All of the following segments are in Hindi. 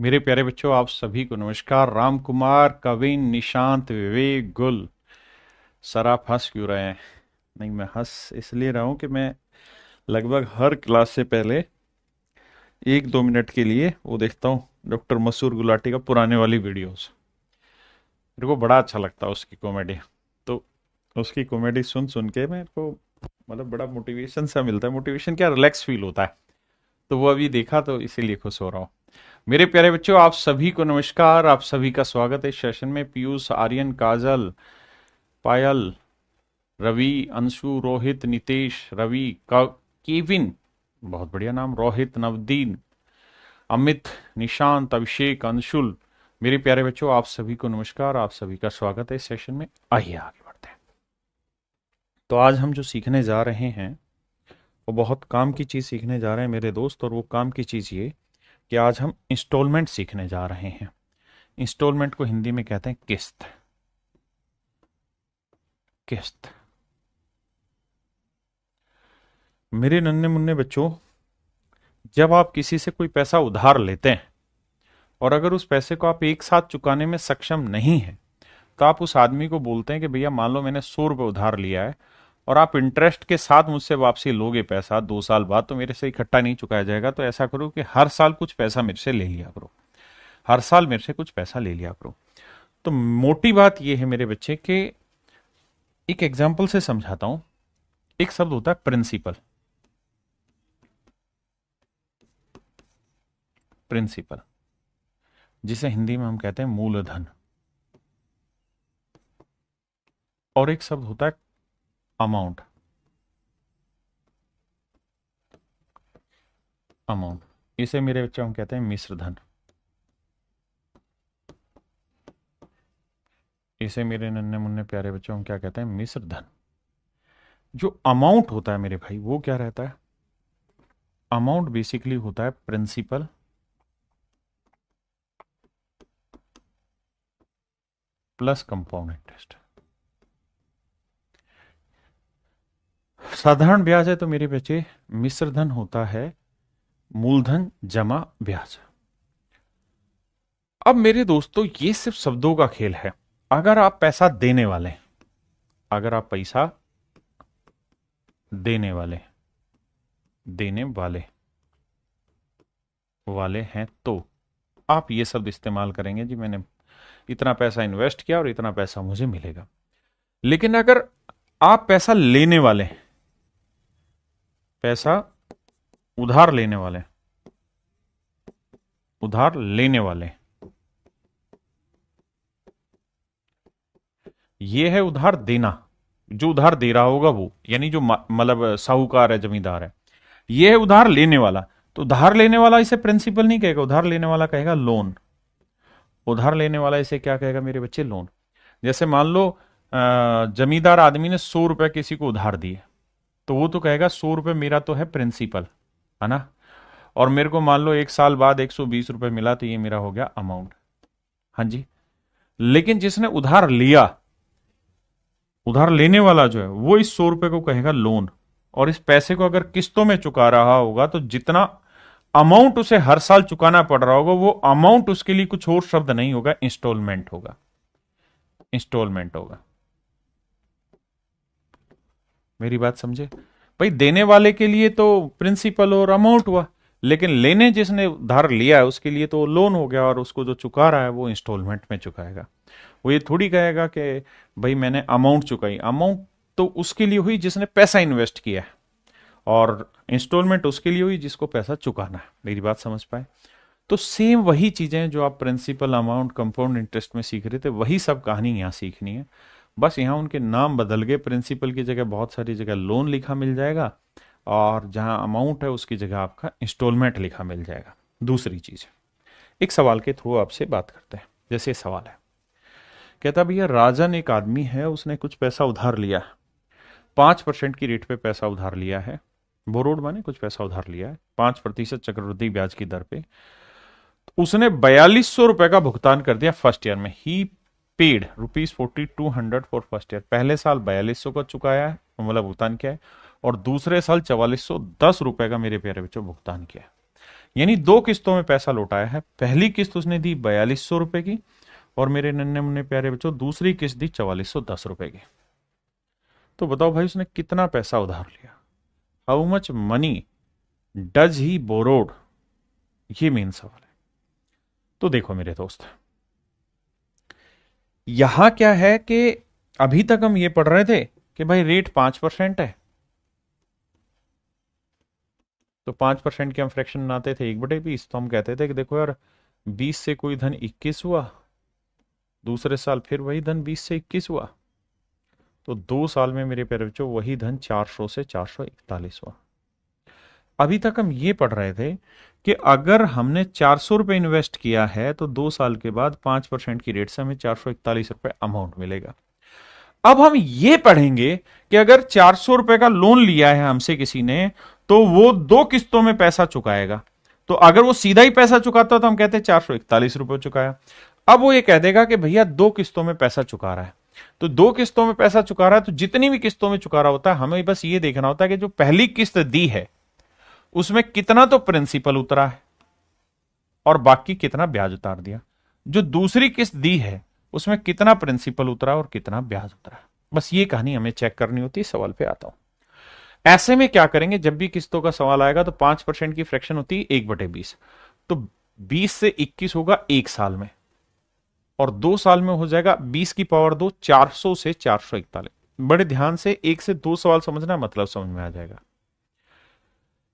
मेरे प्यारे बच्चों, आप सभी को नमस्कार। राम कुमार, कविन, निशांत, विवेक, गुल। सर, आप हंस क्यों रहे हैं? नहीं, मैं हंस इसलिए रहा हूं कि मैं लगभग हर क्लास से पहले 1-2 मिनट के लिए वो देखता हूँ, डॉक्टर मसूर गुलाटी का पुराने वाली वीडियोस। मेरे को बड़ा अच्छा लगता है उसकी कॉमेडी। तो उसकी कॉमेडी सुन सुन के मेरे को मतलब बड़ा मोटिवेशन सा मिलता है। मोटिवेशन क्या, रिलैक्स फील होता है। तो वो अभी देखा तो इसीलिए खुश हो रहा हूँ। मेरे प्यारे बच्चों, आप सभी को नमस्कार। आप सभी का स्वागत है इस सेशन में। पीयूष, आर्यन, काजल, पायल, रवि, अंशु, रोहित, नितेश, रवि का, केविन, बहुत बढ़िया नाम, रोहित, नवदीन, अमित, निशांत, अभिषेक, अंशुल। मेरे प्यारे बच्चों, आप सभी को नमस्कार। आप सभी का स्वागत है इस सेशन में। आइए आगे बढ़ते हैं। तो आज हम जो सीखने जा रहे हैं वो बहुत काम की चीज सीखने जा रहे हैं मेरे दोस्त। और वो काम की चीज ये कि आज हम इंस्टॉलमेंट सीखने जा रहे हैं। इंस्टॉलमेंट को हिंदी में कहते हैं किस्त। किस्त। मेरे नन्हे मुन्ने बच्चों, जब आप किसी से कोई पैसा उधार लेते हैं और अगर उस पैसे को आप एक साथ चुकाने में सक्षम नहीं है, तो आप उस आदमी को बोलते हैं कि भैया, मान लो मैंने 100 रुपये उधार लिया है और आप इंटरेस्ट के साथ मुझसे वापसी लोगे पैसा 2 साल बाद, तो मेरे से इकट्ठा नहीं चुकाया जाएगा। तो ऐसा करो कि हर साल कुछ पैसा मेरे से ले लिया करो। हर साल मेरे से कुछ पैसा ले लिया करो। तो मोटी बात यह है मेरे बच्चे कि एक एग्जाम्पल से समझाता हूं। एक शब्द होता है प्रिंसिपल। प्रिंसिपल, जिसे हिंदी में हम कहते हैं मूलधन। और एक शब्द होता है अमाउंट। अमाउंट, इसे मेरे बच्चे हम कहते हैं मिश्र धन। इसे मेरे नन्हे मुन्ने प्यारे बच्चों हम क्या कहते हैं? मिश्र धन। जो अमाउंट होता है मेरे भाई, वो क्या रहता है? अमाउंट बेसिकली होता है प्रिंसिपल प्लस कंपाउंड इंटरेस्ट। साधारण ब्याज है तो मेरे बच्चे मिश्र धन होता है मूलधन जमा ब्याज। अब मेरे दोस्तों, ये सिर्फ शब्दों का खेल है। अगर आप पैसा देने वाले हैं, अगर आप पैसा देने वाले देने वाले वाले हैं, तो आप ये शब्द इस्तेमाल करेंगे, जी मैंने इतना पैसा इन्वेस्ट किया और इतना पैसा मुझे मिलेगा। लेकिन अगर आप पैसा लेने वाले हैं, पैसा उधार लेने वाले, उधार लेने वाले, ये है उधार देना। जो उधार दे रहा होगा वो, यानी जो मतलब साहूकार है, जमींदार है। ये है उधार लेने वाला। तो उधार लेने वाला इसे प्रिंसिपल नहीं कहेगा, उधार लेने वाला कहेगा लोन। उधार लेने वाला इसे क्या कहेगा मेरे बच्चे? लोन। जैसे मान लो जमींदार आदमी ने 100 रुपए किसी को उधार दिए, तो वो तो कहेगा 100 रुपए मेरा तो है प्रिंसिपल, है ना। और मेरे को मान लो 1 साल बाद 120 रुपए मिला, तो ये मेरा हो गया अमाउंट। हाँ जी। लेकिन जिसने उधार लिया, उधार लेने वाला जो है, वो इस 100 रुपए को कहेगा लोन। और इस पैसे को अगर किस्तों में चुका रहा होगा, तो जितना अमाउंट उसे हर साल चुकाना पड़ रहा होगा, वो अमाउंट उसके लिए कुछ और शब्द नहीं होगा, इंस्टॉलमेंट होगा। इंस्टॉलमेंट होगा। मेरी बात समझे भाई? देने वाले के लिए तो प्रिंसिपल और अमाउंट हुआ, लेकिन लेने जिसने उधार लिया है उसके लिए तो लोन हो गया, और उसको जो चुका रहा है वो इंस्टॉलमेंट में चुकाएगा। वो ये थोड़ी कहेगा कि भाई मैंने अमाउंट चुकाई। अमाउंट तो उसके लिए हुई जिसने पैसा इन्वेस्ट किया है, और इंस्टॉलमेंट उसके लिए हुई जिसको पैसा चुकाना है। मेरी बात समझ पाए? तो सेम वही चीजें जो आप प्रिंसिपल, अमाउंट, कंपाउंड इंटरेस्ट में सीख रहे थे, वही सब कहानी यहाँ सीखनी है। बस यहाँ उनके नाम बदल गए। प्रिंसिपल की जगह बहुत सारी जगह लोन लिखा मिल जाएगा, और जहाँ अमाउंट है उसकी जगह आपका इंस्टॉलमेंट लिखा मिल जाएगा। दूसरी चीज, एक सवाल के थ्रू आपसे बात करते हैं। जैसे सवाल है, कहता भैया, राजन एक आदमी है, उसने कुछ पैसा उधार लिया है, 5% की रेट पे पैसा उधार लिया है। बोरोड माने कुछ पैसा उधार लिया है 5% चक्रवृद्धि ब्याज की दर पे। उसने 4200 रुपए का भुगतान कर दिया फर्स्ट ईयर में। ही पेड ₹4200 फॉर फर्स्ट ईयर। पहले साल 4200 का चुकाया है, मतलब भुगतान किया है, और दूसरे साल 4410 रुपए का मेरे प्यारे बच्चों भुगतान किया है। यानी दो किस्तों में पैसा लौटाया है। पहली किस्त उसने दी 4200 रुपए की, और मेरे नन्हे मुन्ने प्यारे बच्चों दूसरी किस्त दी 4410 रुपए की। तो बताओ भाई उसने कितना पैसा उधार लिया? How much money does he borrowed? ये मेन सवाल है। तो देखो मेरे दोस्त, यहां क्या है कि अभी तक हम ये पढ़ रहे थे कि भाई रेट 5% है, तो 5% के हम फ्रैक्शन बनाते थे 1/20। तो हम कहते थे कि देखो यार 20 से कोई धन 21 हुआ, दूसरे साल फिर वही धन 20 से 21 हुआ, तो 2 साल में मेरे प्यारे बच्चों वही धन 400 से 441 हुआ। अभी तक हम ये पढ़ रहे थे कि अगर हमने 400 रुपए इन्वेस्ट किया है तो 2 साल के बाद 5% की रेट से हमें 441 रुपए अमाउंट मिलेगा। अब हम ये पढ़ेंगे कि अगर 400 रुपए का लोन लिया है हमसे किसी ने, तो वो 2 किस्तों में पैसा चुकाएगा। तो अगर वो सीधा ही पैसा चुकाता तो हम कहते हैं 441 रुपए चुकाया। अब वो ये कह देगा कि भैया 2 किस्तों में पैसा चुका रहा है, तो 2 किस्तों में पैसा चुका रहा है, तो जितनी भी किस्तों में चुका रहा होता है हमें बस ये देखना होता है कि जो पहली किस्त दी है उसमें कितना तो प्रिंसिपल उतरा है और बाकी कितना ब्याज उतार दिया। जो दूसरी किस्त दी है उसमें कितना प्रिंसिपल उतरा और कितना ब्याज उतरा। बस ये कहानी हमें चेक करनी होती है। सवाल पे आता हूं। ऐसे में क्या करेंगे, जब भी किस्तों का सवाल आएगा तो 5% की फ्रैक्शन होती है 1/20, तो 20 से 21 होगा 1 साल में, और 2 साल में हो जाएगा 20 की पावर 2, 400 से 441। बड़े ध्यान से 1 से 2 सवाल समझना, मतलब समझ में आ जाएगा।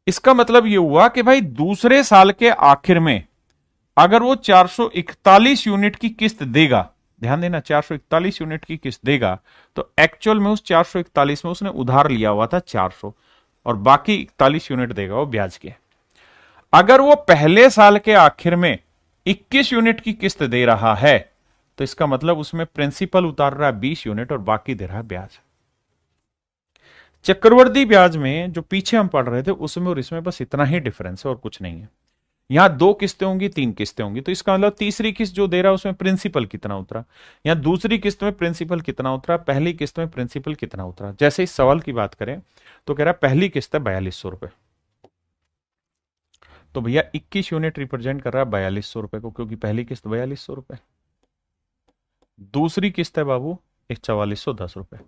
इसका मतलब यह हुआ कि भाई दूसरे साल के आखिर में अगर वो 441 यूनिट की किस्त देगा, ध्यान देना 441 यूनिट की किस्त देगा, तो एक्चुअल में उस 441 में उसने उधार लिया हुआ था 400, और बाकी 41 यूनिट देगा वो ब्याज के। अगर वो पहले साल के आखिर में 21 यूनिट की किस्त दे रहा है, तो इसका मतलब उसमें प्रिंसिपल उतार रहा है 20 यूनिट और बाकी दे रहा है ब्याज। चक्रवर्ती ब्याज में जो पीछे हम पढ़ रहे थे उसमें और इसमें बस इतना ही डिफरेंस है और कुछ नहीं है। यहां 2 किस्तें होंगी, 3 किस्तें होंगी, तो इसका मतलब तीसरी किस्त जो दे रहा है उसमें प्रिंसिपल कितना उतरा, यहां दूसरी किस्त में प्रिंसिपल कितना उतरा, पहली किस्त में प्रिंसिपल कितना उतरा। जैसे इस सवाल की बात करें तो कह रहा है पहली किस्त है 4200 रुपए, तो भैया 21 यूनिट रिप्रेजेंट कर रहा है 4200 रुपए को, क्योंकि पहली किस्त 4200 रुपए, दूसरी किस्त है बाबू 4410 रुपए,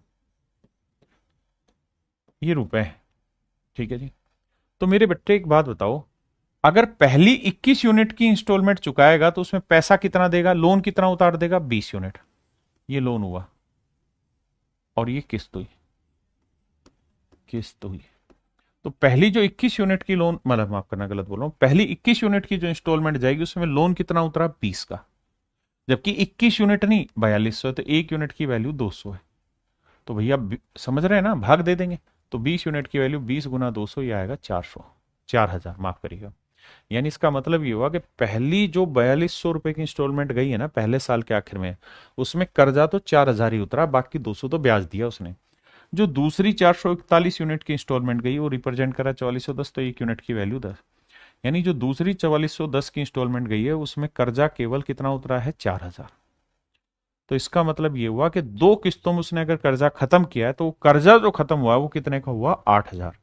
ये रुपए है। ठीक है जी। तो मेरे बेटे एक बात बताओ, अगर पहली 21 यूनिट की इंस्टॉलमेंट चुकाएगा तो उसमें पैसा कितना देगा, लोन कितना उतार देगा, 20 यूनिट। ये लोन हुआ और ये किस्त हुई, किस्त हुई। तो पहली जो 21 यूनिट की लोन, मतलब माफ करना गलत बोल रहा हूं, पहली 21 यूनिट की जो इंस्टॉलमेंट जाएगी उसमें लोन कितना उतरा, 20 का, जबकि 21 यूनिट नहीं 4200 है, तो 1 यूनिट की वैल्यू 200 है। तो भैया समझ रहे हैं ना, भाग दे देंगे, तो 20 यूनिट की वैल्यू 20 गुना 200, ये आएगा 400, 4000 माफ करिएगा। यानी इसका मतलब ये हुआ कि पहली जो 4200 रुपए की इंस्टॉलमेंट गई है ना पहले साल के आखिर में, उसमें कर्जा तो 4000 ही उतरा, बाकी 200 तो ब्याज दिया उसने। जो दूसरी 441 यूनिट की इंस्टॉलमेंट गई वो रिप्रेजेंट करा 4410, तो 1 यूनिट की वैल्यू 10। यानी जो दूसरी 4410 की इंस्टॉलमेंट गई है उसमें कर्जा केवल कितना उतरा है, 4000। तो इसका मतलब ये हुआ कि 2 किस्तों में उसने अगर कर्जा खत्म किया है तो कर्जा जो खत्म हुआ वो कितने का हुआ, 8000।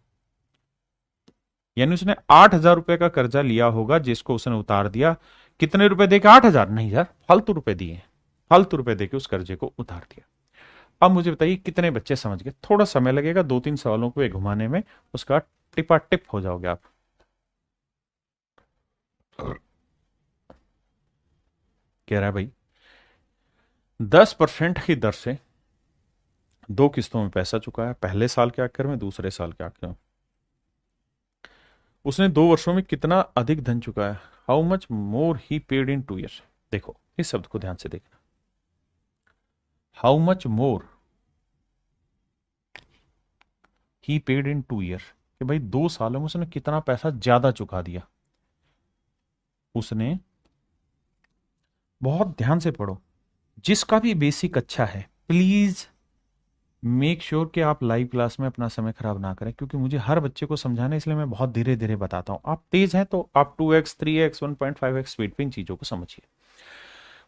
यानी उसने 8000 रुपए का कर्जा लिया होगा जिसको उसने उतार दिया। कितने रुपए देके, 8000 नहीं यार, फालतू रुपए दिए, फालतू रुपए देके उस कर्जे को उतार दिया। अब मुझे बताइए कितने बच्चे समझ गए? थोड़ा समय लगेगा 2-3 सवालों को घुमाने में, उसका टिपा टिप हो जाओगे आप। कह रहा है भाई 10% की दर से 2 किस्तों में पैसा चुकाया, पहले साल के आखिर में, दूसरे साल के आखिर में। उसने 2 वर्षों में कितना अधिक धन चुकाया, how much more he paid in 2 years. देखो इस शब्द को ध्यान से देखना, how much more he paid in 2 year, कि भाई 2 सालों में उसने कितना पैसा ज्यादा चुका दिया। उसने, बहुत ध्यान से पढ़ो, जिसका भी बेसिक अच्छा है प्लीज मेक श्योर कि आप लाइव क्लास में अपना समय खराब ना करें, क्योंकि मुझे हर बच्चे को समझाना है, इसलिए मैं बहुत धीरे धीरे बताता हूं। आप तेज हैं तो आप 2x 3x 1.5x स्पीड पे इन चीजों को समझिए।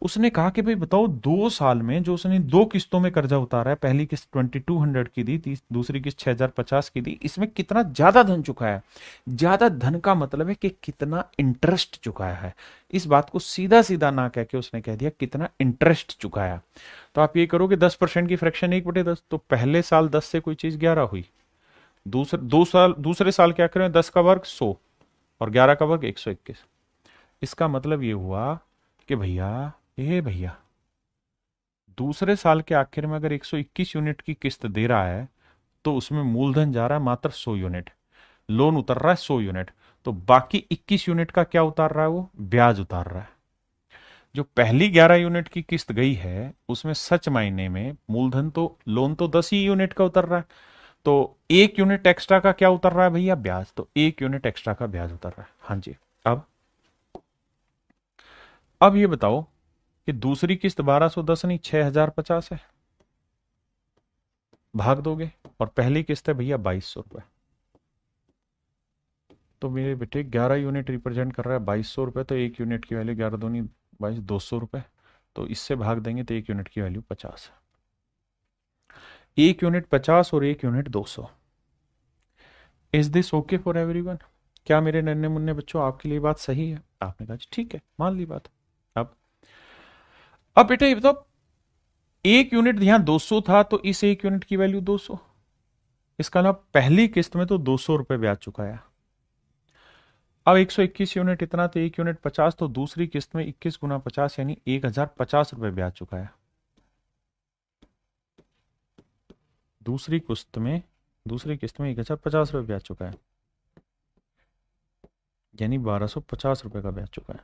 उसने कहा कि भाई बताओ 2 साल में जो उसने 2 किस्तों में कर्जा उतारा है, पहली किस्त 2200 की दी, दूसरी किस्त 6050 की दी, इसमें कितना ज्यादा धन चुकाया है। ज्यादा धन का मतलब है कि कितना इंटरेस्ट चुकाया है। इस बात को सीधा सीधा ना कह के उसने कह दिया कितना इंटरेस्ट चुकाया। तो आप ये करो कि 10% की फ्रैक्शन 1/10, तो पहले साल 10 से कोई चीज 11 हुई, दूसरे साल क्या करें, 10 का वर्ग 100 और 11 का वर्ग 121। इसका मतलब ये हुआ कि भैया, ए भैया, दूसरे साल के आखिर में अगर 121 यूनिट की किस्त दे रहा है तो उसमें मूलधन जा रहा है मात्र 100 यूनिट, लोन उतर रहा है 100 यूनिट, तो बाकी 21 यूनिट का क्या उतार रहा है, वो ब्याज उतार रहा है। जो पहली 11 यूनिट की किस्त गई है उसमें सच मायने में मूलधन तो, लोन तो 10 ही यूनिट का उतर रहा है, तो 1 यूनिट एक्स्ट्रा का क्या उतर रहा है भैया, ब्याज, तो 1 यूनिट एक्स्ट्रा का ब्याज उतर रहा है। हाँ जी। अब ये बताओ कि दूसरी किस्त 1210 नहीं 6050 है, भाग दोगे, और पहली किस्त है भैया 2200 रुपए। तो मेरे बेटे 11 यूनिट रिप्रेजेंट कर रहा है 2200 रुपए, तो 1 यूनिट की वैल्यू 11 दूनी 22, 200 रुपए। तो इससे भाग देंगे तो 1 यूनिट की वैल्यू 50 है। 1 यूनिट 50 और 1 unit 200। Is this okay for everyone? क्या मेरे नन्हे मुन्ने बच्चों आपके लिए बात सही है? आपने कहा जी ठीक है, मान ली बात। अब अब बेटा ये बताओ, 1 यूनिट यहां 200 था तो इस 1 यूनिट की वैल्यू 200। इसका अलावा पहली किस्त में तो 200 रुपए ब्याज चुकाया। अब 121 यूनिट इतना, तो 1 यूनिट 50, तो दूसरी किस्त में 21 गुना 50 यानी 1050 रुपए ब्याज चुकाया। दूसरी किस्त में दूसरी किस्त में 1050 रुपए ब्याज चुकाया, यानी 1250 रुपए का ब्याज चुकाया।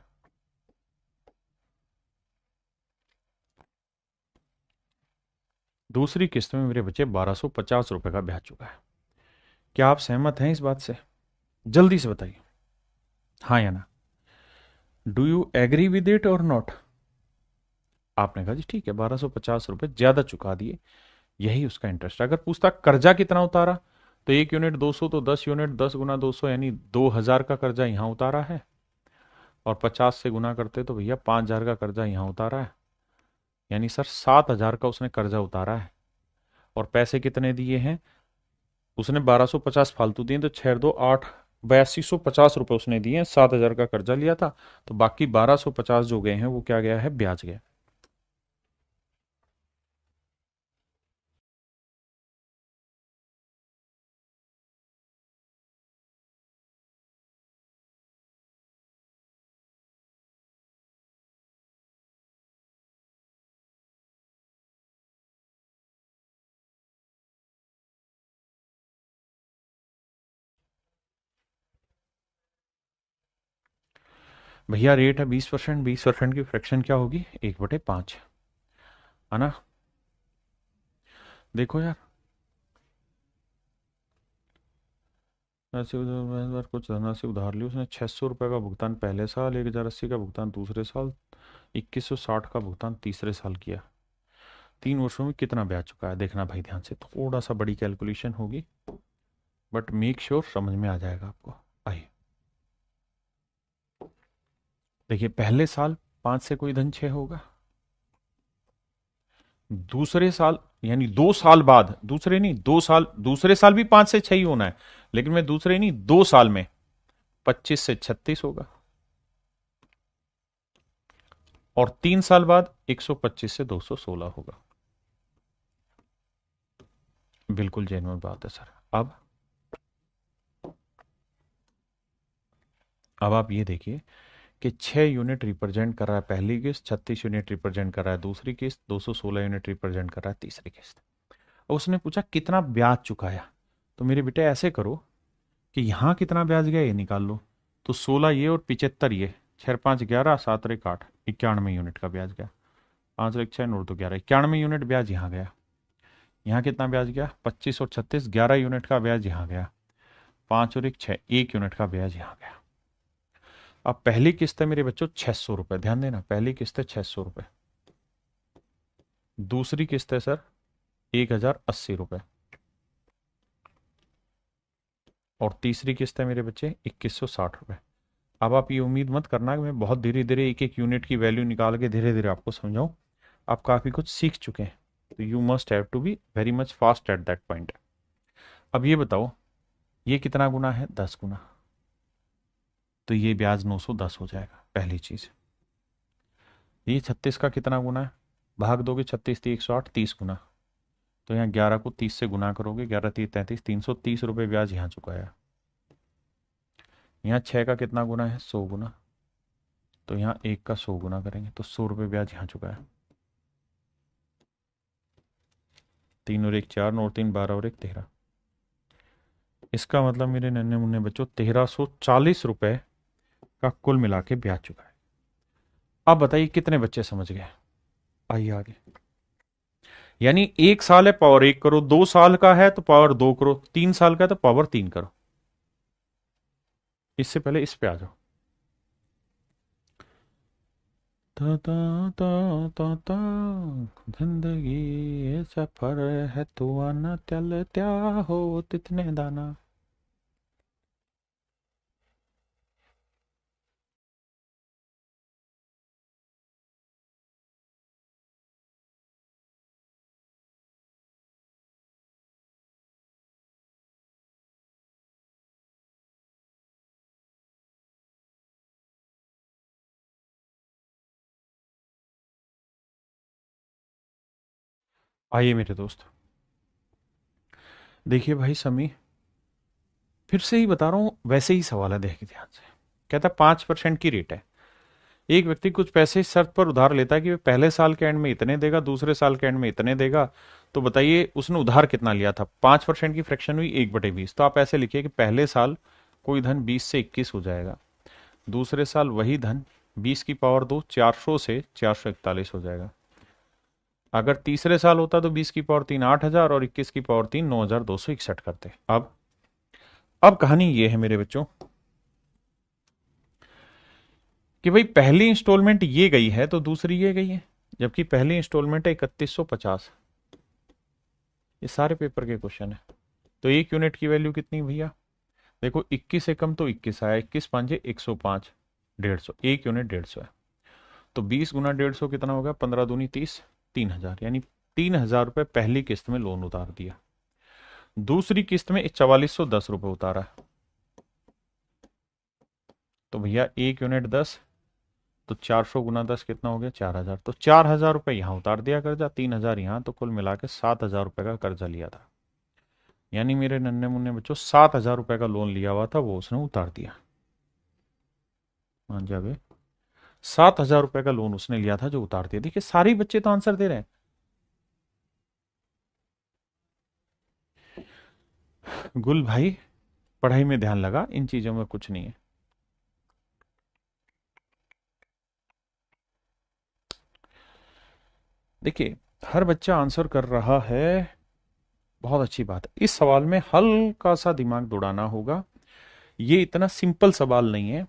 दूसरी किस्त में मेरे बच्चे 1250 रुपए का ब्याज चुकाया। क्या आप सहमत हैं इस बात से? जल्दी से बताइए, हाँ या ना। Do you agree with it और नॉट? आपने कहा जी ठीक है, 1250 रुपए ज्यादा चुका दिए, यही उसका इंटरेस्ट। अगर पूछता कर्जा कितना उतारा, तो 1 यूनिट 200, तो 10 यूनिट 10 गुना 200 यानी 2000 का कर्जा यहां उतारा है, और 50 से गुना करते तो भैया 5000 का कर्जा यहां उतारा है, यानी सर 7000 का उसने कर्जा उतारा है। और पैसे कितने दिए हैं उसने, 1250 फालतू दिए, तो 6 2 8, 8250 रुपए उसने दिए हैं, 7000 का कर्जा लिया था, तो बाकी 1250 जो गए हैं वो क्या गया है, ब्याज गया। भैया रेट है 20%, 20% की फ्रैक्शन क्या होगी, 1/5, है ना। देखो यार, ऐसे उधर कुछ धनराशि उधार ली उसने, 600 रुपये का भुगतान पहले साल, 1080 का भुगतान दूसरे साल, 2160 का भुगतान तीसरे साल किया। 3 वर्षों में कितना ब्याज चुका है, देखना भाई ध्यान से, थोड़ा सा बड़ी कैलकुलेशन होगी, बट मेक श्योर समझ में आ जाएगा आपको। आइए देखिए, पहले साल 5 से कोई धन 6 होगा, दूसरे साल यानी 2 साल बाद, दूसरे नहीं 2 साल, दूसरे साल भी 5 से 6 ही होना है, लेकिन मैं दूसरे नहीं 2 साल में 25 से 36 होगा, और 3 साल बाद 125 से 216 होगा। बिल्कुल जेन्युइन बात है सर। अब आप ये देखिए कि 6 यूनिट रिप्रेजेंट कर रहा है पहली किस्त, 36 यूनिट रिप्रेजेंट कर रहा है दूसरी किस्त, 216 यूनिट रिप्रेजेंट कर रहा है तीसरी किस्त। और उसने पूछा कितना ब्याज चुकाया, तो मेरे बेटे ऐसे करो कि यहां कितना ब्याज गया ये निकाल लो, तो 16 ये और 75 ये, 6 5 11 7 1 8, 91 यूनिट का ब्याज गया। 5 1 6 और 2 11, 91 यूनिट ब्याज यहाँ गया। यहाँ कितना ब्याज गया, 25 और 36, 11 यूनिट का ब्याज यहाँ गया, 5 और 1 6, 1 यूनिट का ब्याज यहाँ गया। अब पहली किस्त है मेरे बच्चों 600 रुपए, ध्यान देना, पहली किस्त है 600 रुपए, दूसरी किस्त है सर 1080 रुपए, और तीसरी किस्त है मेरे बच्चे 2160 रुपए। अब आप ये उम्मीद मत करना कि मैं बहुत धीरे धीरे एक एक यूनिट की वैल्यू निकाल के धीरे धीरे आपको समझाऊं। आप काफी कुछ सीख चुके हैं, तो you must have to be very much fast at that point. अब ये बताओ, ये कितना गुना है? 10 गुना। तो ये ब्याज 910 हो जाएगा पहली चीज। ये 36 का कितना गुना है? भाग दोगे 36 थी 108, 30 गुना। तो यहाँ 11 को 30 से गुना करोगे, 11 तीस 33, 330 रुपये ब्याज यहाँ चुकाया। यहाँ 6 का कितना गुना है? 100 गुना। तो यहाँ 1 का 100 गुना करेंगे तो 100 रुपये ब्याज यहाँ चुकाया। 3 और 1 4, 9 और 3 12 और 1 13। इसका मतलब मेरे नन्हे मुन्ने बच्चों 1340 रुपये का कुल मिला के ब्याज चुका है। अब बताइए कितने बच्चे समझ गए? आइए आगे। यानी 1 साल है पावर 1 करो, 2 साल का है तो पावर 2 करो, 3 साल का है तो पावर 3 करो। इससे पहले इस पे आ जाओ। ता ता ता ता ता जिंदगी ये सफर है तू आना चल त्या हो तितने दाना। आइए मेरे दोस्त, देखिए भाई समी, फिर से ही बता रहा हूं, वैसे ही सवाल है, देखिए ध्यान से। कहता है 5% की रेट है। एक व्यक्ति कुछ पैसे इस शर्त पर उधार लेता है कि वह पहले साल के एंड में इतने देगा, दूसरे साल के एंड में इतने देगा। तो बताइए उसने उधार कितना लिया था? 5% की फ्रैक्शन हुई 1/20। तो आप ऐसे लिखिए कि पहले साल कोई धन 20 से 21 हो जाएगा, दूसरे साल वही धन 20 की पावर 2 400 से 441 हो जाएगा। अगर तीसरे साल होता तो 20 की पावर 3 8000 और 21 की पावर 3 9261 करते। अब कहानी ये है मेरे बच्चों कि भाई पहली इंस्टॉलमेंट ये गई है तो दूसरी ये गई है, जबकि पहली इंस्टॉलमेंट है 3150। ये सारे पेपर के क्वेश्चन है। तो एक यूनिट की वैल्यू कितनी भैया? देखो 21 से कम तो 21 आया, 21 पांचे 105, 150, एक यूनिट 150 है। तो 20 गुना 150 कितना होगा? 15 दूनी 30, 3000। यानी 3000 रुपये पहली किस्त में लोन उतार दिया, दूसरी किस्त में 4410 रुपये उतारा। तो भैया एक यूनिट 10, तो 400 गुना 10 कितना हो गया? 4000। तो 4000 रुपये यहाँ उतार दिया कर्जा, 3000 यहाँ, तो कुल मिला के 7000 रुपये का कर्जा लिया था। यानी मेरे नन्हे मुन्ने बच्चों 7000 रुपये का लोन लिया हुआ था, वो उसने उतार दिया। मान जावे, 7000 रुपये का लोन उसने लिया था जो उतार दिया। देखिए सारे बच्चे तो आंसर दे रहे हैं। गुल भाई पढ़ाई में ध्यान लगा, इन चीजों में कुछ नहीं है। देखिए हर बच्चा आंसर कर रहा है, बहुत अच्छी बात है। इस सवाल में हल्का सा दिमाग दौड़ाना होगा। ये इतना सिंपल सवाल नहीं है,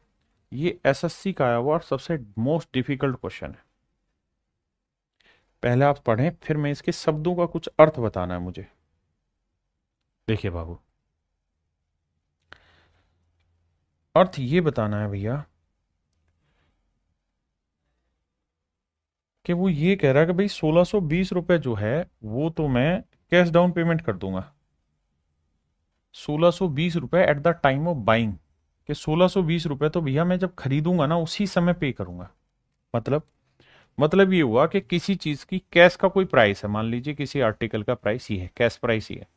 ये एसएससी का आया हुआ और सबसे मोस्ट डिफिकल्ट क्वेश्चन है। पहले आप पढ़ें, फिर मैं इसके शब्दों का कुछ अर्थ बताना है मुझे। देखिए बाबू, अर्थ ये बताना है भैया कि वो ये कह रहा है कि भाई 1620 रुपए जो है वो तो मैं कैश डाउन पेमेंट कर दूंगा। 1620 रुपए at the time of buying, कि 1620 रुपए तो भैया मैं जब खरीदूंगा ना उसी समय पे करूंगा। मतलब ये हुआ कि किसी चीज की कैश का कोई प्राइस है, मान लीजिए किसी आर्टिकल का प्राइस ही है, कैश प्राइस ही है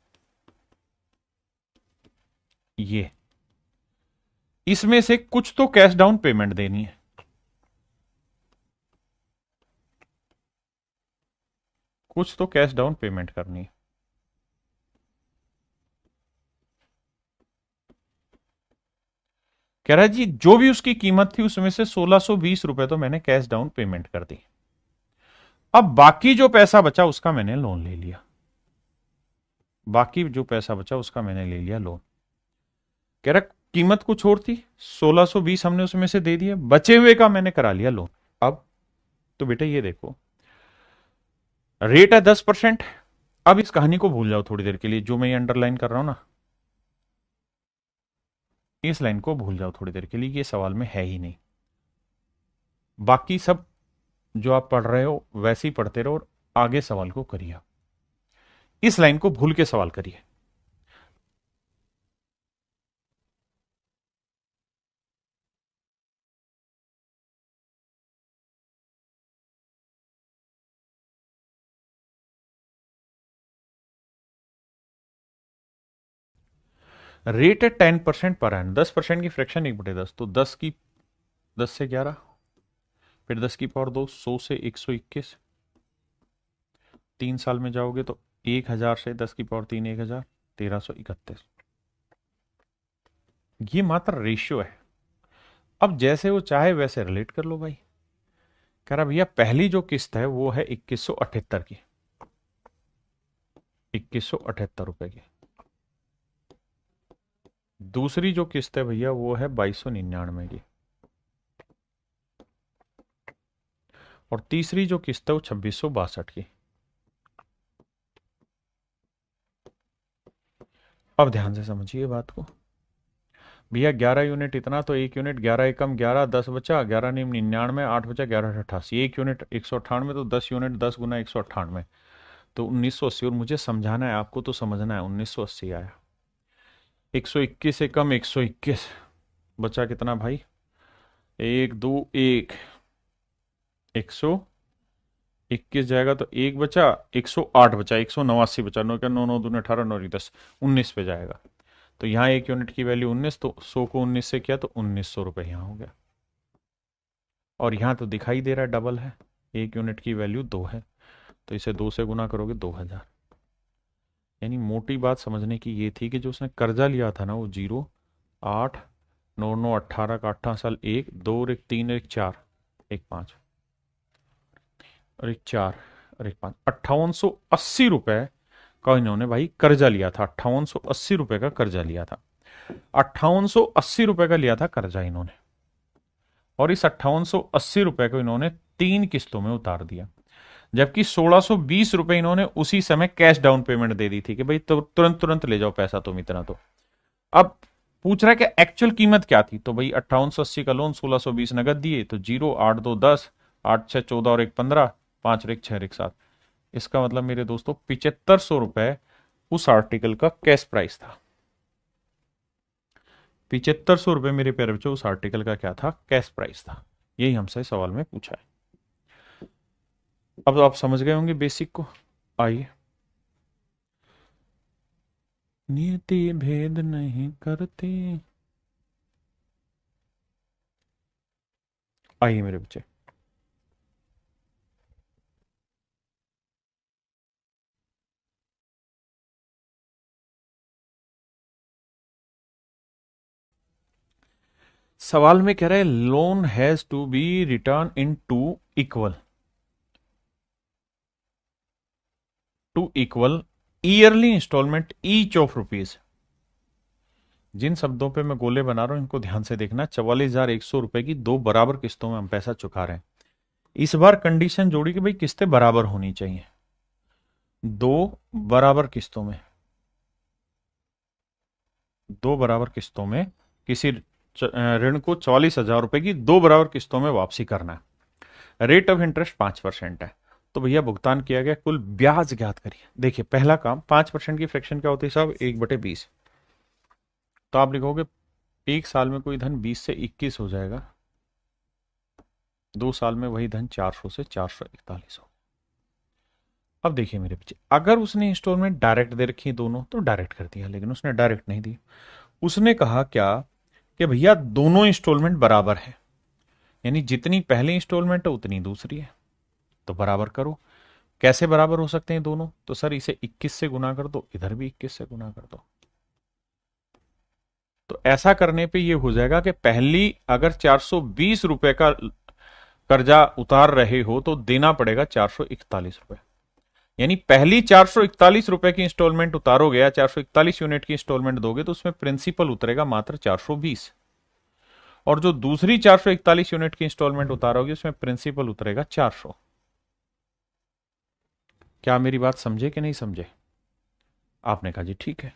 ये, इसमें से कुछ तो कैश डाउन पेमेंट देनी है, कुछ तो कैश डाउन पेमेंट करनी है। कह रहा है जी जो भी उसकी कीमत थी उसमें से 1620 रुपए तो मैंने कैश डाउन पेमेंट कर दी, अब बाकी जो पैसा बचा उसका मैंने लोन ले लिया, बाकी जो पैसा बचा उसका मैंने ले लिया लोन। कह रहा कीमत कुछ और थी, 1620 हमने उसमें से दे दिया, बचे हुए का मैंने करा लिया लोन। अब तो बेटा ये देखो, रेट है 10%। अब इस कहानी को भूल जाओ थोड़ी देर के लिए, जो मैं ये अंडरलाइन कर रहा हूं ना, इस लाइन को भूल जाओ थोड़ी देर के लिए, ये सवाल में है ही नहीं। बाकी सब जो आप पढ़ रहे हो वैसे ही पढ़ते रहो और आगे सवाल को करिए। इस लाइन को भूल के सवाल करिए। रेट है 10% पर एन, 10% की फ्रैक्शन 1/10, तो 10 से 11, फिर 10 की पावर 2, 100 से 121, 3 साल में जाओगे तो 1000 से 10 की पावर 3, 1000, 1331। ये मात्र रेशियो है। अब जैसे वो चाहे वैसे रिलेट कर लो भाई। कह रहा भैया पहली जो किस्त है वो है 2178 की, 2178 रुपए की। दूसरी जो किस्त है भैया वो है 2299 की, और तीसरी जो किस्त है वो 2662 की। अब ध्यान से समझिए बात को। भैया 11 यूनिट इतना, तो 1 यूनिट 11 एकम 11, 10 बचा, 11 99, 8 बचा, 1188, 1 यूनिट 198, तो 10 यूनिट 10 गुना 198, तो 1980। और मुझे समझाना है आपको, तो समझना है, 1980 आया। 121 एकम 121, बचा कितना भाई, 1 2 1, 121 जाएगा तो 1 बचा, 108 बचा, 189 बचा, 9 का 9, 9 दूने 18, 9 10, 19 पे जाएगा। तो यहाँ 1 यूनिट की वैल्यू 19, तो 100 को 19 से किया तो 1900 रुपये यहाँ हो गया। और यहाँ तो दिखाई दे रहा है डबल है, 1 यूनिट की वैल्यू 2 है, तो इसे 2 से गुना करोगे 2000। यानी मोटी बात समझने की ये थी कि जो उसने कर्जा लिया था ना वो 0 8 9 9 18 का 18 साल, 1 2 और 1 3 और 1 4, 1 5 और 1 4 और 1 5, 5880 रुपए का इन्होंने भाई कर्जा लिया था। 5880 रुपए का कर्जा लिया था, 5880 रुपए का लिया था कर्जा इन्होंने। और इस 5880 रुपए को इन्होंने 3 किस्तों में उतार दिया, जबकि 1620 रुपए इन्होंने उसी समय कैश डाउन पेमेंट दे दी थी कि भाई तुरंत तुरंत ले जाओ पैसा तुम इतना। तो अब पूछ रहा है कि एक्चुअल कीमत क्या थी, तो भाई 5880 का लोन, 1620 नगद दिए, तो 0 8 2 10, 8 6 14 और 1 15, 5 और 1 6 और 1 7। इसका मतलब मेरे दोस्तों 7500 रुपए उस आर्टिकल का कैश प्राइस था। 7500 रुपए मेरे प्यारे बच्चों उस आर्टिकल का क्या था, कैश प्राइस था। यही हमसे सवाल में पूछा है। अब तो आप समझ गए होंगे बेसिक को। आइए, नियति भेद नहीं करती। आइए मेरे बच्चे, सवाल में कह रहा है loan has to be return in two equal yearly installment each of rupees. जिन शब्दों पे मैं गोले बना रहा हूं इनको ध्यान से देखना। 44,100 रुपए की 2 बराबर किस्तों में हम पैसा चुका रहे हैं। इस बार कंडीशन जोड़ी कि भाई किस्तें बराबर होनी चाहिए, 2 बराबर किस्तों में, 2 बराबर किस्तों में किसी ऋण को 44,000 रुपए की 2 बराबर किस्तों में वापसी करना है। रेट ऑफ इंटरेस्ट 5% है। तो भैया भुगतान किया गया कुल ब्याज ज्ञात करिए। देखिए पहला काम, 5% की फ्रैक्शन क्या होती है साहब, 1/20। तो आप लिखोगे 1 साल में कोई धन 20 से 21 हो जाएगा, 2 साल में वही धन 400 से 441 हो। अब देखिए मेरे बच्चे, अगर उसने इंस्टॉलमेंट डायरेक्ट दे रखी दोनों तो डायरेक्ट कर दिया, लेकिन उसने डायरेक्ट नहीं दी। उसने कहा क्या कि भैया दोनों इंस्टॉलमेंट बराबर है, यानी जितनी पहली इंस्टॉलमेंट है उतनी दूसरी है, तो बराबर करो। कैसे बराबर हो सकते हैं दोनों, तो सर इसे 21 से गुना कर दो, इधर भी 21 से गुना कर दो। तो ऐसा करने पे ये हो जाएगा कि पहली अगर 420 रुपए का कर्जा उतार रहे हो तो देना पड़ेगा 441 रुपए। यानी पहली 441 रुपए की इंस्टॉलमेंट उतारोगे या 441 यूनिट की इंस्टॉलमेंट दोगे तो उसमें प्रिंसिपल उतरेगा मात्र 420, और जो दूसरी 441 यूनिट की इंस्टॉलमेंट उतारोगे उसमें प्रिंसिपल उतरेगा 400। क्या मेरी बात समझे कि नहीं समझे? आपने कहा जी ठीक है।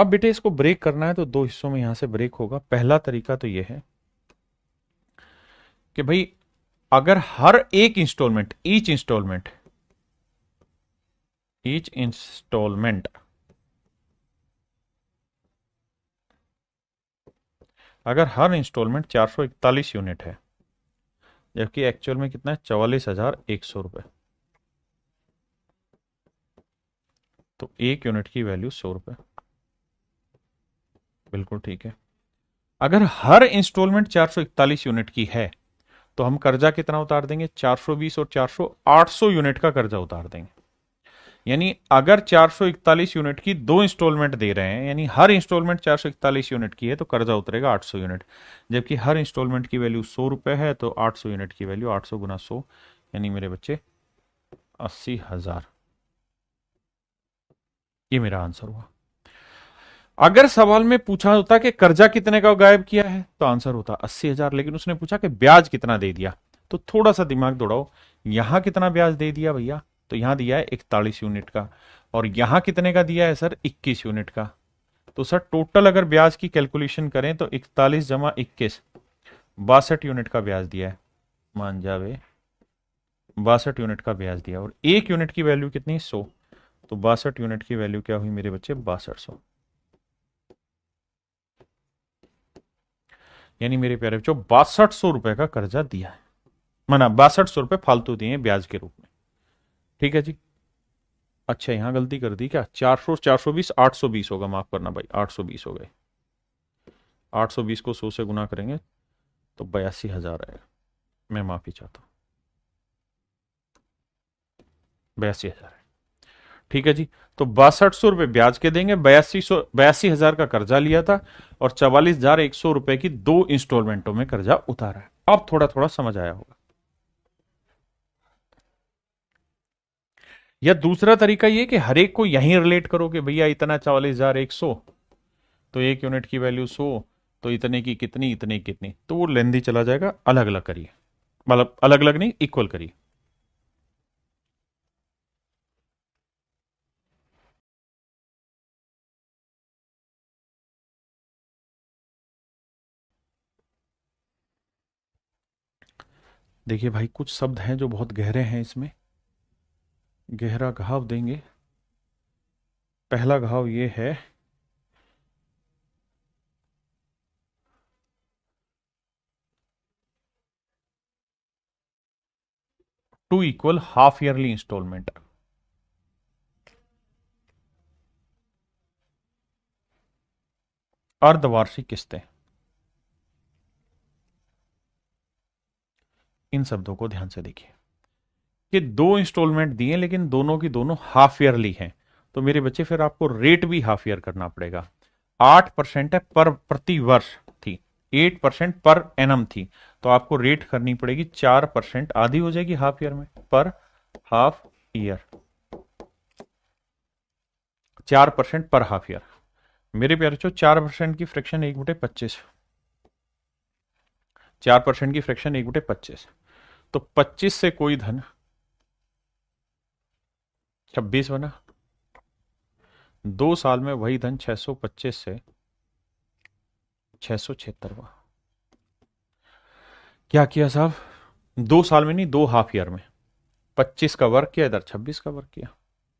अब बेटे इसको ब्रेक करना है तो दो हिस्सों में यहां से ब्रेक होगा। पहला तरीका तो यह है कि भाई अगर हर एक इंस्टॉलमेंट, ईच इंस्टॉलमेंट अगर हर इंस्टॉलमेंट 441 यूनिट है, जबकि एक्चुअल में कितना है 44,100 रुपए, तो एक यूनिट की वैल्यू 100 रुपए। बिल्कुल ठीक है। अगर हर इंस्टॉलमेंट 441 यूनिट की है तो हम कर्जा कितना उतार देंगे? 420 और 400, 800 यूनिट का कर्जा उतार देंगे। यानी अगर 441 यूनिट की दो इंस्टॉलमेंट दे रहे हैं, यानी हर इंस्टॉलमेंट 441 यूनिट की है, तो कर्जा उतरेगा 800 यूनिट। जबकि हर इंस्टॉलमेंट की वैल्यू 100 रुपए है, तो 800 यूनिट की वैल्यू 800 गुना 100, यानी मेरे बच्चे 80,000। ये मेरा आंसर हुआ। अगर सवाल में पूछा होता कि कर्जा कितने का गायब किया है, तो आंसर होता 80,000। लेकिन उसने पूछा कि ब्याज कितना दे दिया, तो थोड़ा सा दिमाग दौड़ाओ। यहां कितना ब्याज दे दिया भैया? तो यहां दिया है 41 यूनिट का, और यहां कितने का दिया है सर? 21 यूनिट का। तो सर टोटल अगर ब्याज की कैलकुलेशन करें तो 41 जमा 21, 62 यूनिट का ब्याज दिया है। मान जावे 62 यूनिट का ब्याज दिया, और एक यूनिट की वैल्यू कितनी? 100। तो 62 यूनिट की वैल्यू क्या हुई मेरे बच्चे? 6200। यानी मेरे प्यारे बच्चों 6200 रुपए का कर्जा दिया है, माना 6200 रुपए फालतू दिए हैं ब्याज के रूप में। ठीक है जी। अच्छा यहां गलती कर दी क्या? 400, 420, 820 होगा, माफ करना भाई, 820 हो गए। 820 को 100 से गुना करेंगे तो 82,000 आएगा। मैं माफी चाहता हूं, 82,000 है। ठीक है जी। तो 6200 रुपए ब्याज के देंगे, 82,000 का कर्जा लिया था, और 44,100 रुपए की दो इंस्टॉलमेंटों में कर्जा उतारा है। अब थोड़ा थोड़ा समझ आया होगा। या दूसरा तरीका ये कि हर एक को यहीं रिलेट करो कि भैया इतना 44,100, तो एक यूनिट की वैल्यू 100, तो इतने की कितनी, इतने की कितनी, तो वो लेंदी चला जाएगा। अलग अलग करिए, मतलब अलग अलग नहीं, इक्वल करिए। देखिए भाई कुछ शब्द हैं जो बहुत गहरे हैं, इसमें गहरा घाव देंगे। पहला घाव ये है, two equal half yearly instalment. अर्धवार्षिक किस्तें, इन शब्दों को ध्यान से देखिए कि दो इंस्टॉलमेंट दिए लेकिन दोनों की दोनों हाफ ईयरली हैं, तो मेरे बच्चे फिर आपको रेट भी हाफ ईयर करना पड़ेगा। 8% है पर प्रति वर्ष थी, 8% पर एनम थी, तो आपको रेट करनी पड़ेगी 4%, आधी हो जाएगी हाफ ईयर में, पर हाफ ईयर 4% पर हाफ ईयर। मेरे प्यारे बच्चों 4% की फ्रैक्शन 1/25, 4% की फ्रैक्शन 1/25, तो 25 से कोई धन 26 बना। 2 साल में वही धन 625 से 676। क्या किया साहब? 2 साल में नहीं, 2 हाफ ईयर में 25 का वर्क किया, इधर 26 का वर्क किया।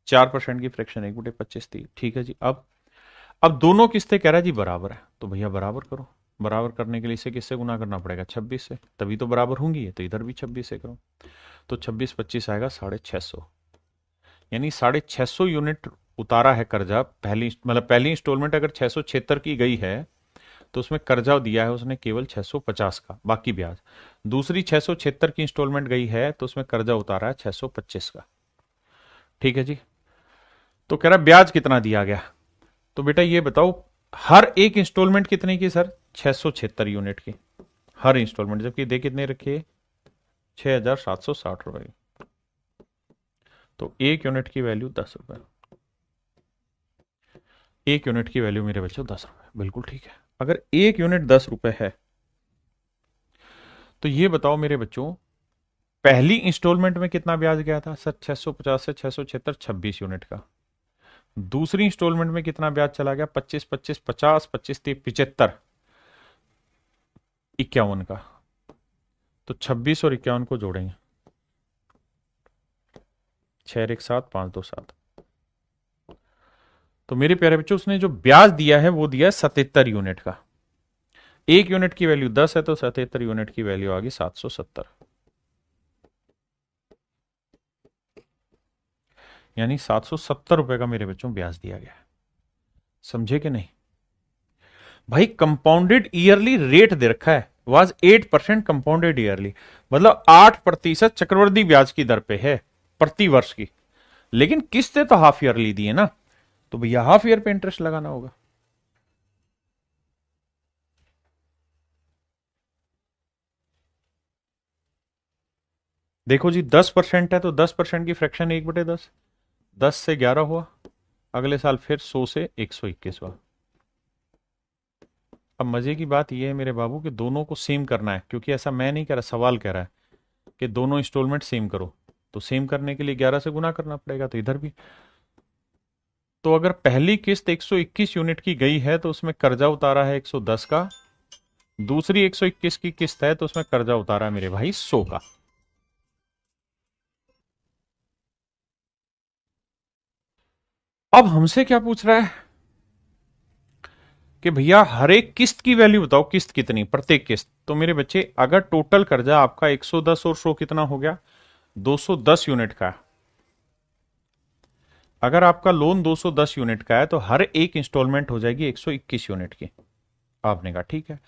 4% की फ्रैक्शन 1/25 थी। ठीक है जी। अब दोनों किस्तें कह रहा है जी बराबर है, तो भैया बराबर करो। बराबर करने के लिए इसे किससे गुना करना पड़ेगा? 26 से, तभी तो बराबर होंगी। तो इधर भी 26 से करो, तो 26 25 आएगा 650। यानी 650 यूनिट उतारा है कर्जा। पहली मतलब पहली इंस्टॉलमेंट अगर 676 की गई है, तो उसमें कर्जा दिया है उसने केवल 650 का, बाकी ब्याज। दूसरी 676 की इंस्टॉलमेंट गई है, तो उसमें कर्जा उतारा है 625 का। ठीक है जी। तो कह रहा ब्याज कितना दिया गया, तो बेटा ये बताओ हर एक इंस्टॉलमेंट कितने की सर? 676 यूनिट की हर इंस्टॉलमेंट, जबकि दे कितने रखिए? 6,760 रुपए की। तो एक यूनिट की वैल्यू 10 रुपए। एक यूनिट की वैल्यू मेरे बच्चों 10 रुपए, बिल्कुल ठीक है। अगर एक यूनिट 10 रुपए है, तो ये बताओ मेरे बच्चों पहली इंस्टॉलमेंट में कितना ब्याज गया था सर? 650 से 676, 26 यूनिट का। दूसरी इंस्टॉलमेंट में कितना ब्याज चला गया? 25, 25, 50, 25, 30, 75, 51 का। तो 26 और 51 को जोड़ेंगे, 6 1 7, 5 2 7। तो मेरे प्यारे बच्चों उसने जो ब्याज दिया है वो दिया है 77 यूनिट का। एक यूनिट की वैल्यू 10 है तो 77 यूनिट की वैल्यू आ गई 770, यानी 770 रुपए का मेरे बच्चों ब्याज दिया गया है। समझे कि नहीं भाई? कंपाउंडेड ईयरली रेट दे रखा है, वाज 8% कंपाउंडेड ईयरली, मतलब 8% चक्रवृद्धि ब्याज की दर पे है प्रति वर्ष की। लेकिन किस्तें तो हाफ ईयरली दी है ना, तो भैया हाफ ईयर पे इंटरेस्ट लगाना होगा। देखो जी 10% है तो 10% की फ्रैक्शन 1/10, 10 से 11 हुआ, अगले साल फिर 100 से 121 हुआ। अब मजे की बात यह है मेरे बाबू कि दोनों को सेम करना है, क्योंकि ऐसा मैं नहीं कह रहा, सवाल कह रहा है कि दोनों इंस्टॉलमेंट सेम करो। तो सेम करने के लिए 11 से गुना करना पड़ेगा, तो इधर भी। तो अगर पहली किस्त 121 यूनिट की गई है तो उसमें कर्जा उतारा है 110 का, दूसरी 121 की किस्त है तो उसमें कर्जा उतारा है मेरे भाई 100 का। अब हमसे क्या पूछ रहा है कि भैया हर एक किस्त की वैल्यू बताओ, किस्त कितनी प्रत्येक किस्त। तो मेरे बच्चे अगर टोटल कर्जा आपका 110 और 100 कितना हो गया? 210 यूनिट का। अगर आपका लोन 210 यूनिट का है तो हर एक इंस्टॉलमेंट हो जाएगी 121 यूनिट की। आपने कहा ठीक है,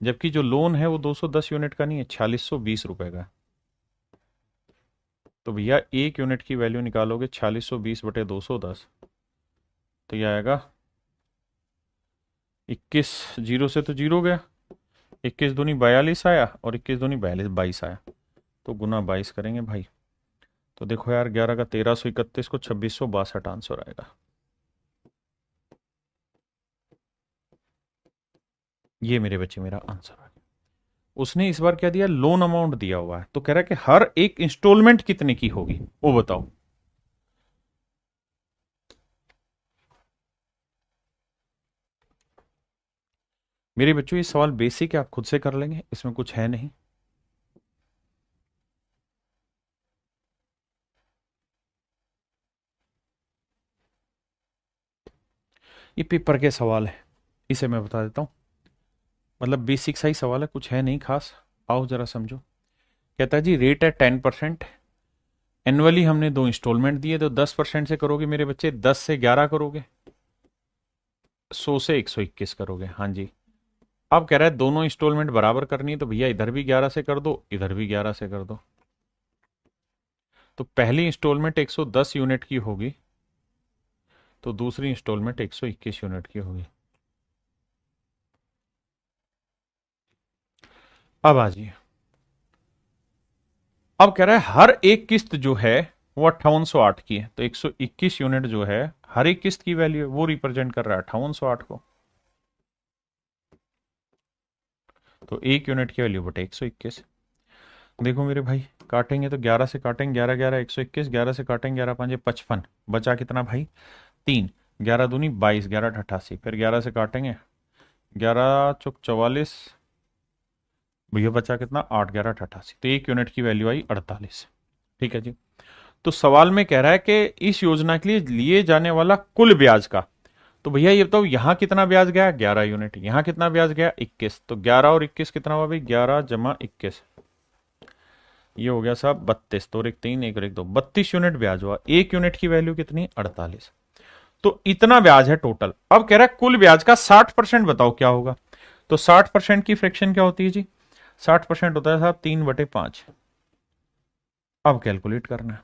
जबकि जो लोन है वो 210 यूनिट का नहीं है, 4620 रुपए का। तो भैया एक यूनिट की वैल्यू निकालोगे 4620 बटे 210, तो यह आएगा 21, जीरो से तो जीरो गया, 21 दूनी 42 आया और 21 दूनी 42, 22 आया। तो गुना 22 करेंगे भाई, तो देखो यार 11 का 1331 को 2662 आंसर आएगा। ये मेरे बच्चे मेरा आंसर आ गया। उसने इस बार क्या दिया? लोन अमाउंट दिया हुआ है, तो कह रहा है कि हर एक इंस्टॉलमेंट कितने की होगी वो बताओ। मेरे बच्चों ये सवाल बेसिक है, आप खुद से कर लेंगे, इसमें कुछ है नहीं। ये पेपर के सवाल है, इसे मैं बता देता हूं। मतलब बेसिक सा ही सवाल है, कुछ है नहीं खास। आओ जरा समझो। कहता है जी रेट है 10%, एनुअली हमने दो इंस्टॉलमेंट दिए, तो 10% से करोगे मेरे बच्चे, 10 से 11 करोगे, 100 से 121 करोगे। हाँ जी। अब कह रहा है दोनों इंस्टॉलमेंट बराबर करनी है, तो भैया इधर भी 11 से कर दो, इधर भी 11 से कर दो। तो पहली इंस्टॉलमेंट 110 यूनिट की होगी, तो दूसरी इंस्टॉलमेंट 121 यूनिट की होगी। अब आ जाइए। अब कह रहा है हर एक किस्त जो है वो 5808 की है, तो 121 यूनिट जो है हर एक किस्त की वैल्यू है, वो रिप्रेजेंट कर रहा है 5808 को। तो एक यूनिट की वैल्यू बटे 121। देखो मेरे भाई काटेंगे तो 11 से काटेंगे, 11 11 121, 11 से काटेंगे 11 5 55, बचा कितना भाई? 3, 11 दूनी 22, 11 88, फिर 11 से काटेंगे 11 चौक 44, भैया बचा कितना? 8, 11 88, तो एक यूनिट की वैल्यू आई 48। ठीक है जी। तो सवाल में कह रहा है कि इस योजना के लिए लिए जाने वाला कुल ब्याज का, तो भैया ये बताओ यहां कितना ब्याज गया? 11 यूनिट। यहां कितना ब्याज गया? 21। तो 11 और 21 कितना हुआ भाई? 11 जमा 21, ये हो गया साहब 32। तो एक 3 एक और एक 2, 32 यूनिट ब्याज हुआ। एक यूनिट की वैल्यू कितनी? 48। तो इतना ब्याज है टोटल। अब कह रहा है कुल ब्याज का 60% बताओ क्या होगा। तो 60% की फ्रैक्शन क्या होती है जी? 60% होता है साहब 3/5। अब कैलकुलेट करना है।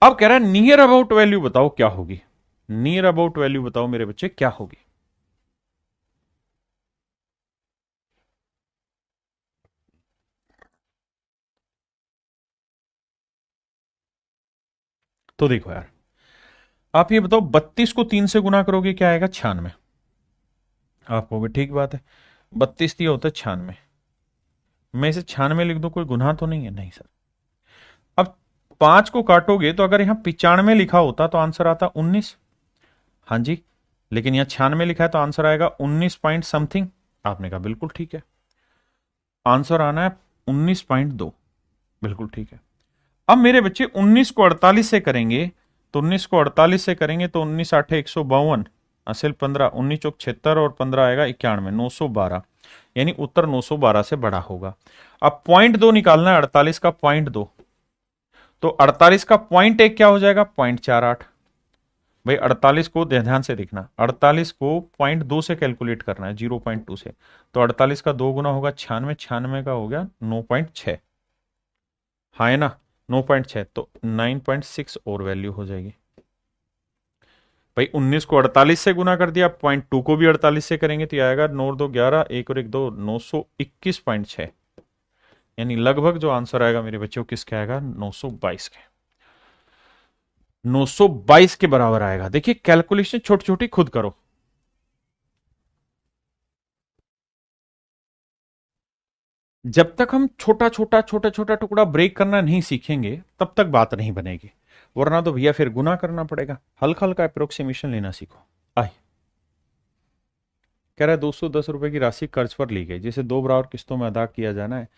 अब कह रहा है नियर अबाउट वैल्यू बताओ क्या होगी। नियर अबाउट वैल्यू बताओ मेरे बच्चे क्या होगी। तो देखो यार, आप ये बताओ 32 को 3 से गुना करोगे क्या आएगा? 96। आप कहोगे ठीक बात है, 32 दिया होता है 96, मैं इसे 96 लिख दूं, कोई गुनाह तो नहीं है? नहीं सर। अब 5 को काटोगे तो अगर यहां 95 लिखा होता तो आंसर आता 19, हाँ जी, लेकिन यहाँ 96 लिखा है तो आंसर आएगा 19 पॉइंट समथिंग। आपने कहा बिल्कुल ठीक है, आंसर आना है 19.2। बिल्कुल ठीक है। अब मेरे बच्चे 19 को 48 से करेंगे, तो 19 को 48 से करेंगे तो 19 आठे 152, असल 15, 19 चौक 76 और 15 आएगा 91, 912। यानी उत्तर 912 से बड़ा होगा। अब पॉइंट दो निकालना है, 48 का पॉइंट दो, तो 48 का पॉइंट एक क्या हो जाएगा, 0.48। भाई 48 को ध्यान से देखना, 48 को पॉइंट दो से कैलकुलेट करना है, 0.2 से। तो 48 का दो गुना होगा 96, 96 का हो गया 9.6। हाँ है ना, 9.6, तो 9.6 और वैल्यू हो जाएगी। भाई 19 को 48 से गुना कर दिया, पॉइंट टू को भी 48 से करेंगे तो आएगा 9 दो 11, एक और एक दो, 921.6। यानी लगभग जो आंसर आएगा मेरे बच्चों किसका आएगा, 922 के, 922 के बराबर आएगा। देखिए कैलकुलेशन छोटी छोटी खुद करो। जब तक हम छोटा छोटा छोटा छोटा टुकड़ा ब्रेक करना नहीं सीखेंगे तब तक बात नहीं बनेगी, वरना तो भैया फिर गुना करना पड़ेगा। हल्का हल्का अप्रोक्सीमेशन लेना सीखो। आए, कह रहा है 210 रुपए की राशि कर्ज पर ली गई, जिसे दो बराबर किस्तों में अदा किया जाना है।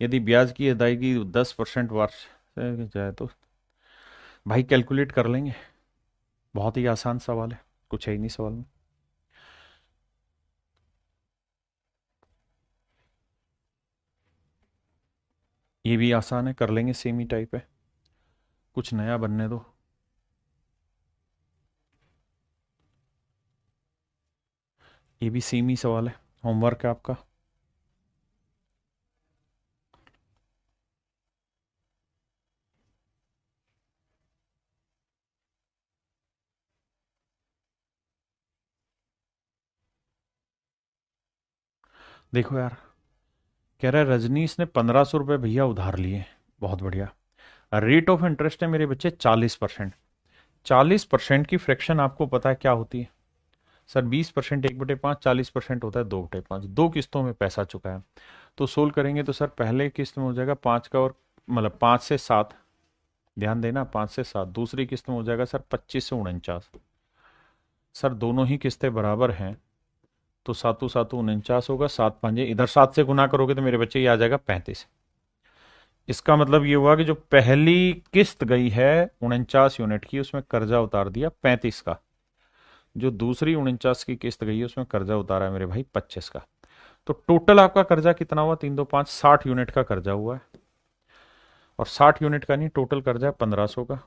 यदि ब्याज की अदायगी 10% वर्ष जाए तो। भाई कैलकुलेट कर लेंगे, बहुत ही आसान सवाल है, कुछ है ही नहीं सवाल में। ये भी आसान है, कर लेंगे, सेम ही टाइप है, कुछ नया बनने दो। ये भी सेम ही सवाल है, होमवर्क है आपका। देखो यार, कह रहा है रजनीश ने 1500 रुपये भैया उधार लिए। बहुत बढ़िया। रेट ऑफ इंटरेस्ट है मेरे बच्चे 40%। 40% की फ्रैक्शन आपको पता है क्या होती है? सर 20% 1/5, 40% होता है 2/5। दो किस्तों में पैसा चुका है, तो सोल्व करेंगे तो सर पहले किस्त में हो जाएगा 5 का, और मतलब 5 से 7, ध्यान देना 5 से 7। दूसरी किस्त में हो जाएगा सर 25 से 49। सर दोनों ही किस्तें बराबर हैं, तो सातों सातों 49 होगा, 7 5 इधर 7 से गुना करोगे तो मेरे बच्चे ये आ जाएगा 35। इसका मतलब ये हुआ कि जो पहली किस्त गई है 49 यूनिट की, उसमें कर्जा उतार दिया 35 का। जो दूसरी 49 की किस्त गई है उसमें कर्जा उतारा है मेरे भाई 25 का। तो टोटल आपका कर्जा कितना हुआ, 3 2 5, 60 यूनिट का कर्जा हुआ है। और 60 यूनिट का नहीं, टोटल कर्जा है 1500 का।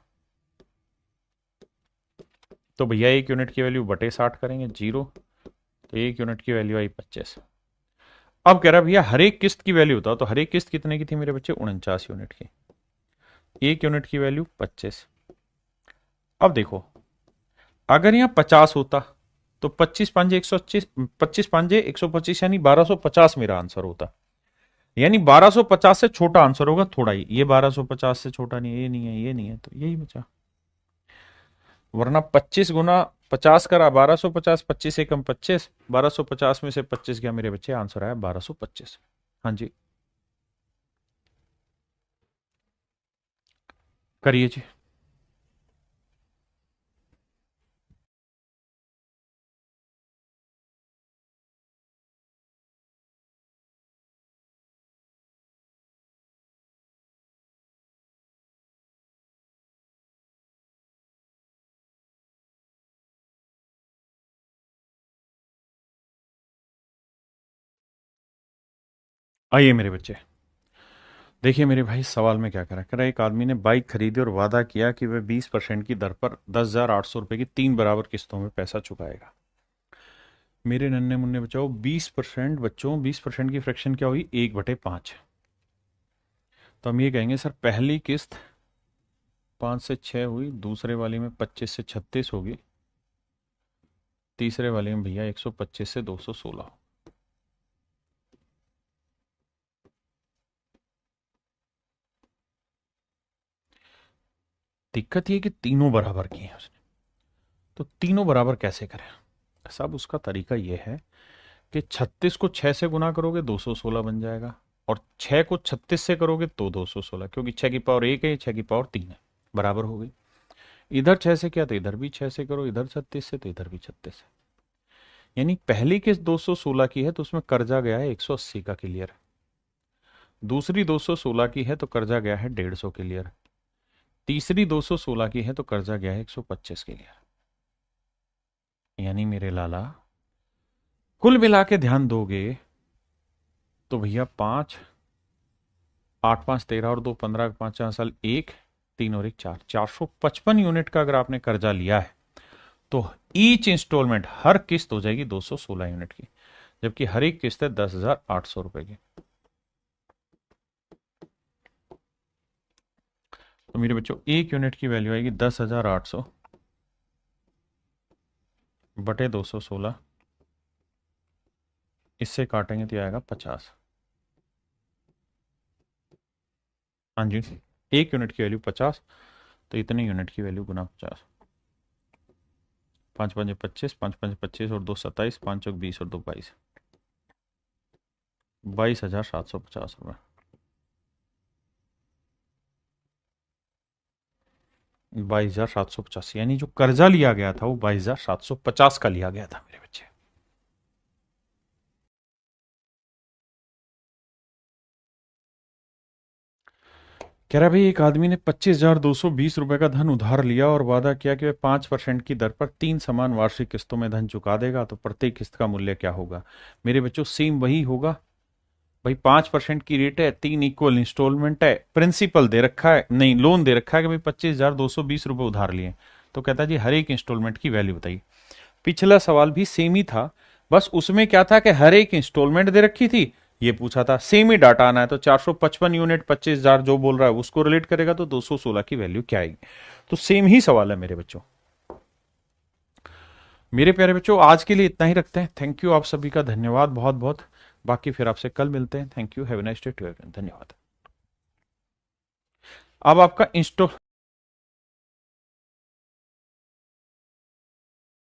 तो भैया 1 यूनिट की वैल्यू बटे 60 करेंगे, 0। तो 1 यूनिट की वैल्यू आई 25। अब कह रहा है भैया हर एक किस्त की वैल्यू बताओ, तो हर एक किस्त कितने की थी मेरे बच्चे, 49 यूनिट की। 1 यूनिट की वैल्यू 25। अब देखो, अगर यहाँ 50 होता तो 25 5 125, 25 5 125, यानी 1250 मेरा आंसर होता। यानी 1250 से छोटा आंसर होगा थोड़ा ही, ये 1250 से छोटा नहीं है, ये नहीं है, ये नहीं है, तो यही बचा। वरना 25 गुना 50 करा 1250, 25 एकम 25, 1250 में से 25 गया मेरे बच्चे, आंसर आया 1225। हाँ जी, करिए जी। आइए मेरे बच्चे, देखिए मेरे भाई सवाल में क्या करा एक आदमी ने बाइक खरीदी और वादा किया कि वह 20% की दर पर 10,800 रुपए की 3 बराबर किस्तों में पैसा चुकाएगा। मेरे नन्हे मुन्ने बचाओ, 20% बच्चों, 20% की फ्रैक्शन क्या हुई, 1/5। तो हम ये कहेंगे सर पहली किस्त 5 से 6 हुई, दूसरे वाली में 25 से 36 होगी, तीसरे वाले में भैया 125 से 216। दिक्कत ये कि तीनों बराबर की हैं उसने, तो तीनों बराबर कैसे करें? सब उसका तरीका ये है कि 36 को 6 से गुना करोगे 216 बन जाएगा, और 6 को 36 से करोगे तो 216, क्योंकि 6 की पावर 1 है, 6 की पावर 3 है, बराबर हो गई। इधर 6 से किया तो इधर भी 6 से करो, इधर 36 से तो इधर भी 36 से। यानी पहली किस्त 216 की है तो उसमें कर्जा गया है 180 का क्लियर। दूसरी 216 की है तो कर्जा गया है 150 क्लियर। तीसरी 216 की है तो कर्जा गया है 125 क्लियर। यानी मेरे लाला कुल मिला के ध्यान दोगे तो भैया 5 8 5 13 और 2 15 5 4 साल 1 3 और 1 4 455 यूनिट का अगर आपने कर्जा लिया है तो ईच इंस्टॉलमेंट हर किस्त हो जाएगी 216 यूनिट की, जबकि हर एक किस्त है 10,800 रुपए की। तो मेरे बच्चों एक यूनिट की वैल्यू आएगी 10,800 बटे 216, इससे काटेंगे तो आएगा 50। हाँ जी, एक यूनिट की वैल्यू 50, तो इतने यूनिट की वैल्यू गुना 50। 5 5 25, 5 5 25 और 2 27, 5 चौक 20 और 2 22, 22,750 रुपये। 22,750, यानी जो कर्जा लिया गया था वो 22,750 का लिया गया था मेरे बच्चे। कह रहा भाई एक आदमी ने 25,220 रुपए का धन उधार लिया और वादा किया कि वह 5% की दर पर 3 समान वार्षिक किस्तों में धन चुका देगा, तो प्रत्येक किस्त का मूल्य क्या होगा? मेरे बच्चों सेम वही होगा भाई। 5% की रेट है, 3 इक्वल इंस्टॉलमेंट है, प्रिंसिपल दे रखा है, नहीं लोन दे रखा है कि भाई 25,220 रुपए उधार लिए, तो कहता है जी हर एक इंस्टॉलमेंट की वैल्यू बताइए। पिछला सवाल भी सेम ही था, बस उसमें क्या था कि हर एक इंस्टॉलमेंट दे रखी थी, ये पूछा था सेम ही डाटा आना है, तो 455 यूनिट 25,000 जो बोल रहा है उसको रिलेट करेगा तो 216 की वैल्यू क्या आएगी। तो सेम ही सवाल है मेरे बच्चों। मेरे प्यारे बच्चों आज के लिए इतना ही रखते हैं। थैंक यू, आप सभी का धन्यवाद बहुत बहुत। बाकी फिर आपसे कल मिलते हैं। Thank you, have a nice day to everyone. धन्यवाद। अब आपका इंस्टॉल